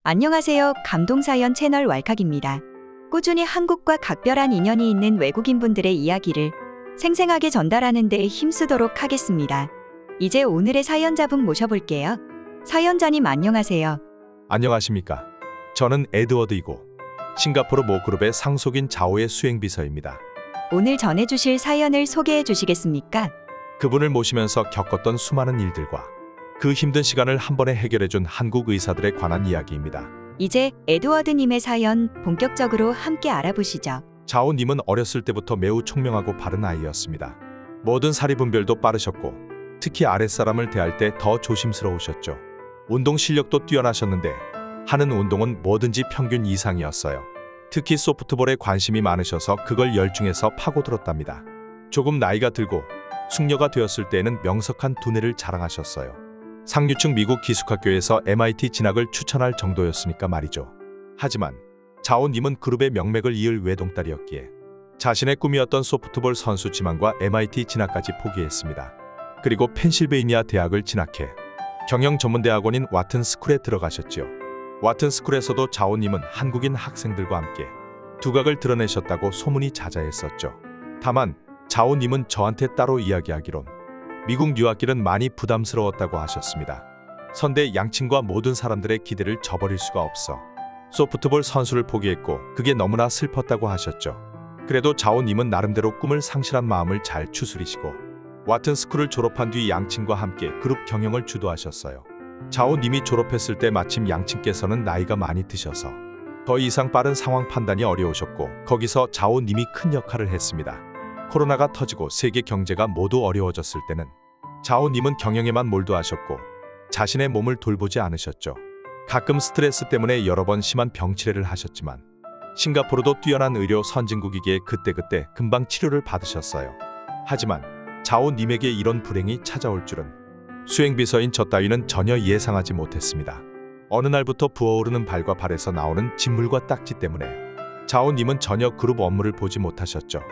안녕하세요. 감동사연 채널 왈칵입니다. 꾸준히 한국과 각별한 인연이 있는 외국인분들의 이야기를 생생하게 전달하는 데 힘쓰도록 하겠습니다. 이제 오늘의 사연자분 모셔볼게요. 사연자님 안녕하세요. 안녕하십니까. 저는 에드워드이고 싱가포르 모 그룹의 상속인 자오의 수행비서입니다. 오늘 전해주실 사연을 소개해 주시겠습니까? 그분을 모시면서 겪었던 수많은 일들과 그 힘든 시간을 한 번에 해결해준 한국 의사들에 관한 이야기입니다. 이제 에드워드님의 사연 본격적으로 함께 알아보시죠. 자오님은 어렸을 때부터 매우 총명하고 바른 아이였습니다. 모든 사리분별도 빠르셨고 특히 아랫사람을 대할 때 더 조심스러우셨죠. 운동 실력도 뛰어나셨는데 하는 운동은 뭐든지 평균 이상이었어요. 특히 소프트볼에 관심이 많으셔서 그걸 열중해서 파고들었답니다. 조금 나이가 들고 숙녀가 되었을 때에는 명석한 두뇌를 자랑하셨어요. 상류층 미국 기숙학교에서 MIT 진학을 추천할 정도였으니까 말이죠. 하지만 자오님은 그룹의 명맥을 이을 외동딸이었기에 자신의 꿈이었던 소프트볼 선수 지망과 MIT 진학까지 포기했습니다. 그리고 펜실베이니아 대학을 진학해 경영전문대학원인 와튼스쿨에 들어가셨지요. 와튼스쿨에서도 자오님은 한국인 학생들과 함께 두각을 드러내셨다고 소문이 자자했었죠. 다만 자오님은 저한테 따로 이야기하기론 미국 유학길은 많이 부담스러웠다고 하셨습니다. 선대 양친과 모든 사람들의 기대를 저버릴 수가 없어 소프트볼 선수를 포기했고 그게 너무나 슬펐다고 하셨죠. 그래도 자오님은 나름대로 꿈을 상실한 마음을 잘 추스리시고 와튼스쿨을 졸업한 뒤 양친과 함께 그룹 경영을 주도하셨어요. 자오님이 졸업했을 때 마침 양친께서는 나이가 많이 드셔서 더 이상 빠른 상황 판단이 어려우셨고 거기서 자오님이 큰 역할을 했습니다. 코로나가 터지고 세계 경제가 모두 어려워졌을 때는 자오님은 경영에만 몰두하셨고 자신의 몸을 돌보지 않으셨죠. 가끔 스트레스 때문에 여러 번 심한 병치레를 하셨지만 싱가포르도 뛰어난 의료 선진국이기에 그때그때 금방 치료를 받으셨어요. 하지만 자오님에게 이런 불행이 찾아올 줄은 수행비서인 저 따위는 전혀 예상하지 못했습니다. 어느 날부터 부어오르는 발과 발에서 나오는 진물과 딱지 때문에 자오님은 전혀 그룹 업무를 보지 못하셨죠.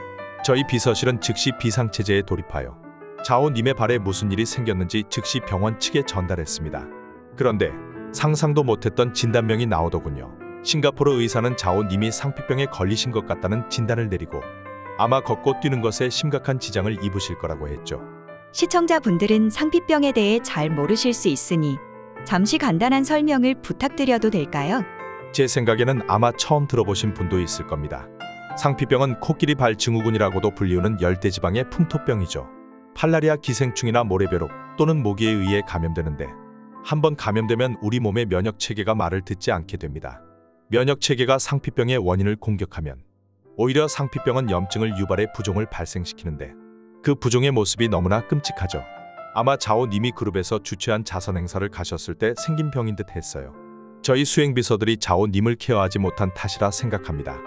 저희 비서실은 즉시 비상체제에 돌입하여 자오님의 발에 무슨 일이 생겼는지 즉시 병원 측에 전달했습니다. 그런데 상상도 못했던 진단명이 나오더군요. 싱가포르 의사는 자오님이 상피병에 걸리신 것 같다는 진단을 내리고 아마 걷고 뛰는 것에 심각한 지장을 입으실 거라고 했죠. 시청자분들은 상피병에 대해 잘 모르실 수 있으니 잠시 간단한 설명을 부탁드려도 될까요? 제 생각에는 아마 처음 들어보신 분도 있을 겁니다. 상피병은 코끼리 발 증후군이라고도 불리우는 열대지방의 풍토병이죠. 팔라리아 기생충이나 모래벼룩 또는 모기에 의해 감염되는데 한번 감염되면 우리 몸의 면역체계가 말을 듣지 않게 됩니다. 면역체계가 상피병의 원인을 공격하면 오히려 상피병은 염증을 유발해 부종을 발생시키는데 그 부종의 모습이 너무나 끔찍하죠. 아마 자오님이 그룹에서 주최한 자선 행사를 가셨을 때 생긴 병인 듯 했어요. 저희 수행비서들이 자오님을 케어하지 못한 탓이라 생각합니다.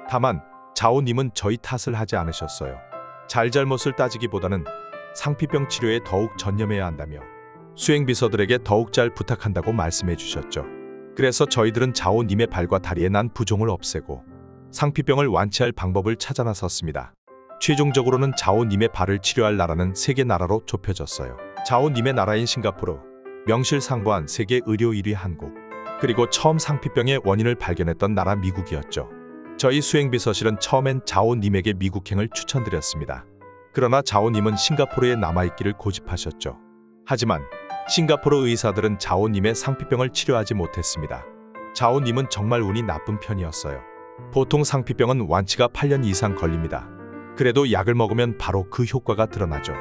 다만 자오님은 저희 탓을 하지 않으셨어요. 잘잘못을 따지기보다는 상피병 치료에 더욱 전념해야 한다며 수행비서들에게 더욱 잘 부탁한다고 말씀해 주셨죠. 그래서 저희들은 자오님의 발과 다리에 난 부종을 없애고 상피병을 완치할 방법을 찾아 나섰습니다. 최종적으로는 자오님의 발을 치료할 나라는 3개 나라로 좁혀졌어요. 자오님의 나라인 싱가포르, 명실상부한 세계 의료 1위 한국, 그리고 처음 상피병의 원인을 발견했던 나라 미국이었죠. 저희 수행비서실은 처음엔 자오님에게 미국행을 추천드렸습니다. 그러나 자오님은 싱가포르에 남아있기를 고집하셨죠. 하지만 싱가포르 의사들은 자오님의 상피병을 치료하지 못했습니다. 자오님은 정말 운이 나쁜 편이었어요. 보통 상피병은 완치가 8년 이상 걸립니다. 그래도 약을 먹으면 바로 그 효과가 드러나죠.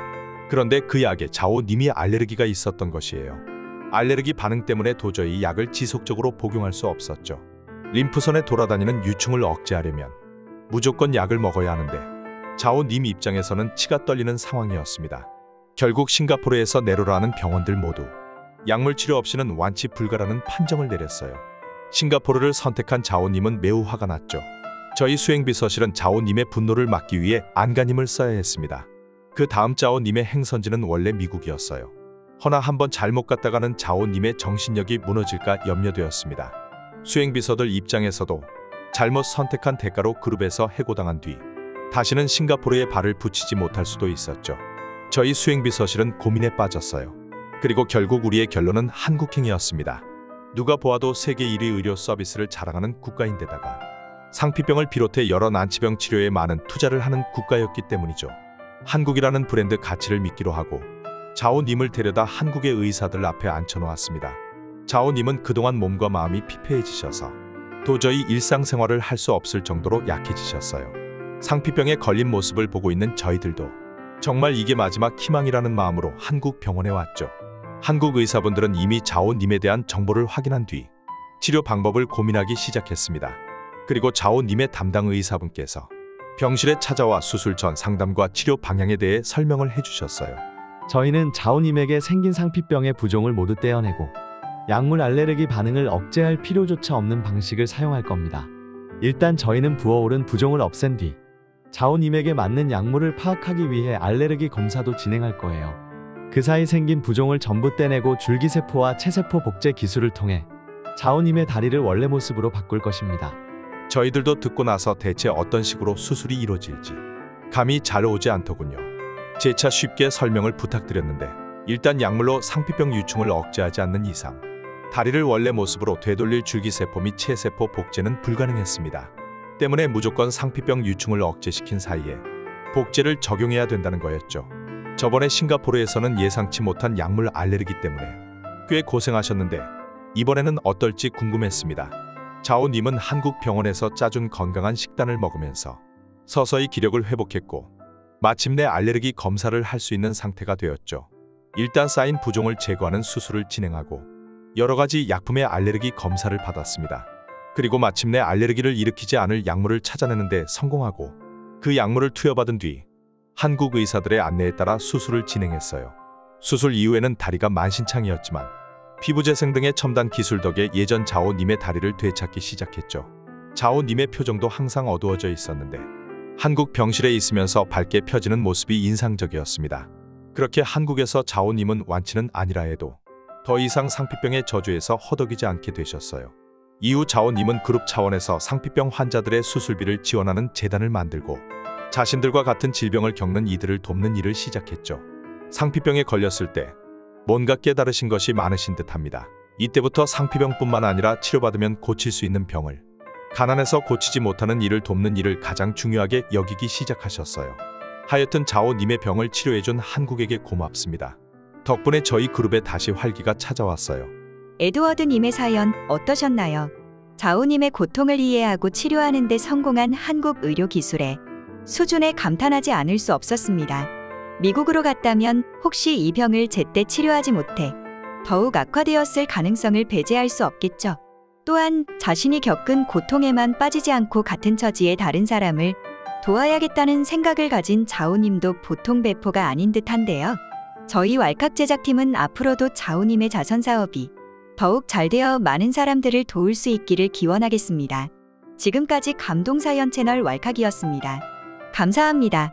그런데 그 약에 자오님이 알레르기가 있었던 것이에요. 알레르기 반응 때문에 도저히 약을 지속적으로 복용할 수 없었죠. 림프선에 돌아다니는 유충을 억제하려면 무조건 약을 먹어야 하는데 자오님 입장에서는 치가 떨리는 상황이었습니다. 결국 싱가포르에서 내로라 하는 병원들 모두 약물 치료 없이는 완치 불가라는 판정을 내렸어요. 싱가포르를 선택한 자오님은 매우 화가 났죠. 저희 수행비서실은 자오님의 분노를 막기 위해 안간힘을 써야 했습니다. 그 다음 자오님의 행선지는 원래 미국이었어요. 허나 한번 잘못 갔다가는 자오님의 정신력이 무너질까 염려되었습니다. 수행비서들 입장에서도 잘못 선택한 대가로 그룹에서 해고당한 뒤 다시는 싱가포르에 발을 붙이지 못할 수도 있었죠. 저희 수행비서실은 고민에 빠졌어요. 그리고 결국 우리의 결론은 한국행이었습니다. 누가 보아도 세계 1위 의료 서비스를 자랑하는 국가인데다가 상피병을 비롯해 여러 난치병 치료에 많은 투자를 하는 국가였기 때문이죠. 한국이라는 브랜드 가치를 믿기로 하고 자오님을 데려다 한국의 의사들 앞에 앉혀놓았습니다. 자오님은 그동안 몸과 마음이 피폐해지셔서 도저히 일상생활을 할 수 없을 정도로 약해지셨어요. 상피병에 걸린 모습을 보고 있는 저희들도 정말 이게 마지막 희망이라는 마음으로 한국 병원에 왔죠. 한국 의사분들은 이미 자오님에 대한 정보를 확인한 뒤 치료 방법을 고민하기 시작했습니다. 그리고 자오님의 담당 의사분께서 병실에 찾아와 수술 전 상담과 치료 방향에 대해 설명을 해주셨어요. 저희는 자오님에게 생긴 상피병의 부종을 모두 떼어내고 약물 알레르기 반응을 억제할 필요조차 없는 방식을 사용할 겁니다. 일단 저희는 부어오른 부종을 없앤 뒤 자오님에게 맞는 약물을 파악하기 위해 알레르기 검사도 진행할 거예요. 그 사이 생긴 부종을 전부 떼내고 줄기세포와 체세포 복제 기술을 통해 자오님의 다리를 원래 모습으로 바꿀 것입니다. 저희들도 듣고 나서 대체 어떤 식으로 수술이 이루어질지 감이 잘 오지 않더군요. 재차 쉽게 설명을 부탁드렸는데 일단 약물로 상피병 유충을 억제하지 않는 이상 다리를 원래 모습으로 되돌릴 줄기세포 및 체세포 복제는 불가능했습니다. 때문에 무조건 상피병 유충을 억제시킨 사이에 복제를 적용해야 된다는 거였죠. 저번에 싱가포르에서는 예상치 못한 약물 알레르기 때문에 꽤 고생하셨는데 이번에는 어떨지 궁금했습니다. 자오님은 한국 병원에서 짜준 건강한 식단을 먹으면서 서서히 기력을 회복했고 마침내 알레르기 검사를 할 수 있는 상태가 되었죠. 일단 쌓인 부종을 제거하는 수술을 진행하고 여러 가지 약품의 알레르기 검사를 받았습니다. 그리고 마침내 알레르기를 일으키지 않을 약물을 찾아내는 데 성공하고 그 약물을 투여받은 뒤 한국 의사들의 안내에 따라 수술을 진행했어요. 수술 이후에는 다리가 만신창이었지만 피부재생 등의 첨단 기술 덕에 예전 자오님의 다리를 되찾기 시작했죠. 자오님의 표정도 항상 어두워져 있었는데 한국 병실에 있으면서 밝게 펴지는 모습이 인상적이었습니다. 그렇게 한국에서 자오님은 완치는 아니라 해도 더 이상 상피병의 저주에서 허덕이지 않게 되셨어요. 이후 자오님은 그룹 차원에서 상피병 환자들의 수술비를 지원하는 재단을 만들고 자신들과 같은 질병을 겪는 이들을 돕는 일을 시작했죠. 상피병에 걸렸을 때 뭔가 깨달으신 것이 많으신 듯합니다. 이때부터 상피병뿐만 아니라 치료받으면 고칠 수 있는 병을 가난해서 고치지 못하는 이를 돕는 일을 가장 중요하게 여기기 시작하셨어요. 하여튼 자오님의 병을 치료해준 한국에게 고맙습니다. 덕분에 저희 그룹에 다시 활기가 찾아왔어요. 에드워드님의 사연 어떠셨나요? 자오님의 고통을 이해하고 치료하는 데 성공한 한국 의료 기술에 수준에 감탄하지 않을 수 없었습니다. 미국으로 갔다면 혹시 이 병을 제때 치료하지 못해 더욱 악화되었을 가능성을 배제할 수 없겠죠. 또한 자신이 겪은 고통에만 빠지지 않고 같은 처지의 다른 사람을 도와야겠다는 생각을 가진 자오님도 보통 배포가 아닌 듯한데요. 저희 왈칵 제작팀은 앞으로도 자오님의 자선 사업이 더욱 잘 되어 많은 사람들을 도울 수 있기를 기원하겠습니다. 지금까지 감동사연 채널 왈칵이었습니다. 감사합니다.